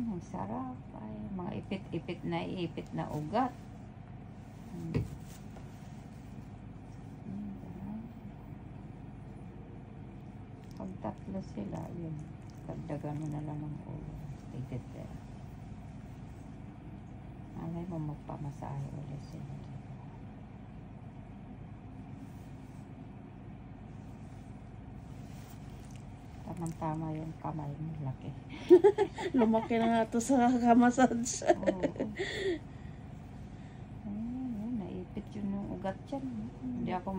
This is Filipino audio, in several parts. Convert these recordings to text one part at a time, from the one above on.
Ayan, ang sarap. Ay, mga ipit na ugat. Pag tatlo sila, yun. Dagdagan mo na lang ng ulo. Tigit there. Alay mo magpamasahe ulit sila. Tamang-tama yung kamay mo, laki. Lumaki na nga ito sa kamassage. Oo. Ayun, naipit yun yung ugat yan. Hindi ako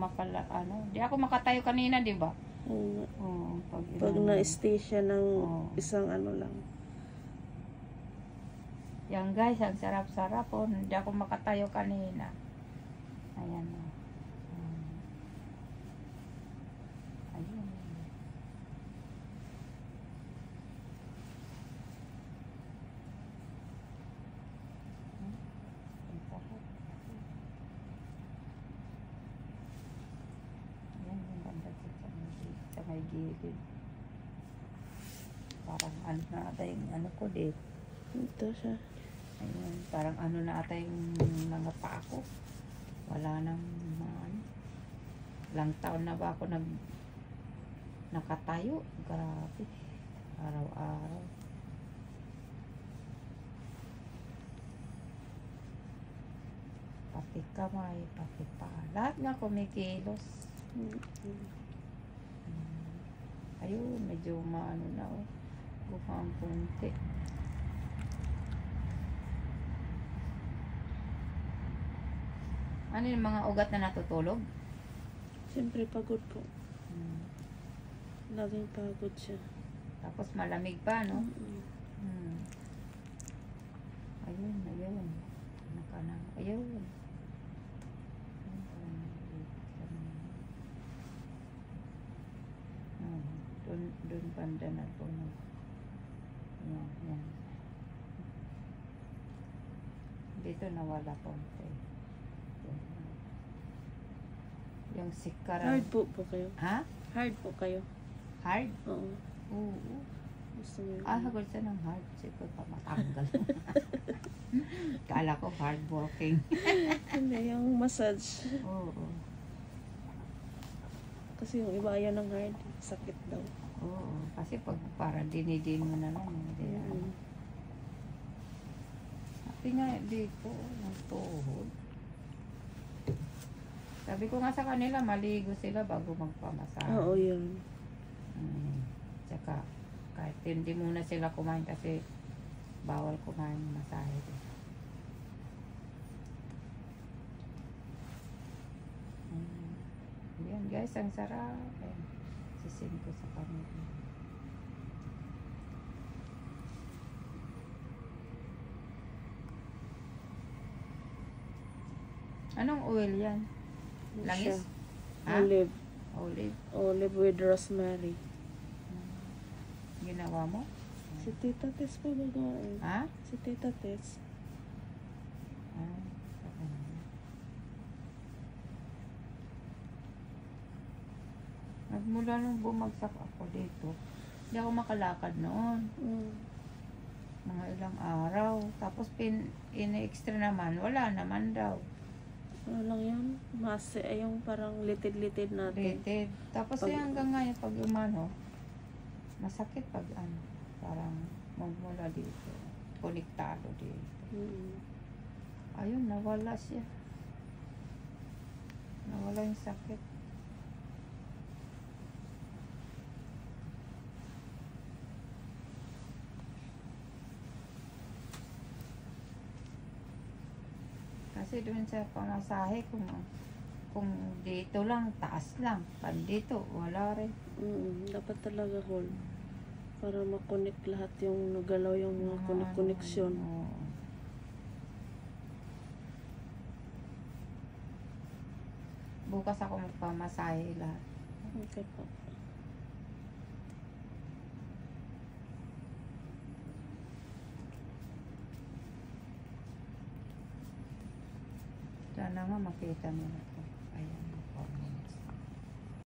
makatayo kanina, di ba? Oo, Pag na-stay siya ng isang ano lang. Yan guys, ang sarap-sarap po. Hindi ako makatayo kanina. Ayan o. Ayun. Ang sarap. Ayan, yung ganda sa may gilid. Parang ano na ata yung ano ko dito. Ito siya. Ayun, parang ano na ata yung mga paa ko. Wala nang ano. Ilang taon na ba ako nakatayo. Grabe. Araw-araw. Pati kamay, pati paa. Lahat nga kumikilos. Ayun, medyo maano na oh. Gumang punti. Ano yung mga ugat na natutulog? Siyempre pagod po. Laging pagod siya. Tapos malamig pa, no? Ayun, ayun. Ayun. Doon banda na po. Yan. Dito nawala konti. Yung sikara. Hard po kayo? Ha? Hard po kayo? Hard? Oo. Oo. Gusto mo yun? Hagod siya ng hard. Siguro pa matanggal. Kala ko hard walking. Hindi, yung massage. Oo. Kasi yung iba ayaw ng hard. Sakit daw. Oo. Kasi pag para dinidin mo na lang. Hindi na. Sabi nga dito, ang tuhod. Sabi ko nga sa kanila, maligo sila bago magpamasahe. Oo, yun. Tsaka, kahit hindi muna sila kumain kasi bawal kumain ng masahe. Yan guys, ang sarap. Sisin ko sa kanila. Anong oil yan? Langis? Ha? Olive. Olive. Olive with rosemary. Ginawa mo? Si Tita Tess po gagawin. Ha? Si Tita Tess. Nagmula nung bumagsak ako dito, hindi ako makalakad noon. Mga ilang araw. Tapos in-extra naman, wala naman daw. Ano lang yun? Yung parang litid-litid natin. Rated. Tapos hanggang ngayon pag umano, masakit pag ano, parang magmula dito. Konektado dito. Ayun, nawala siya. Nawala yung sakit. Kasi doon sa pamasahe, kung dito lang, taas lang. Pag dito, wala rin. Dapat talaga hold. Para makonect lahat yung nagalaw yung mga koneksyon. Bukas ako magpamasahe lahat. Okay po. Sana nga makita nila ito.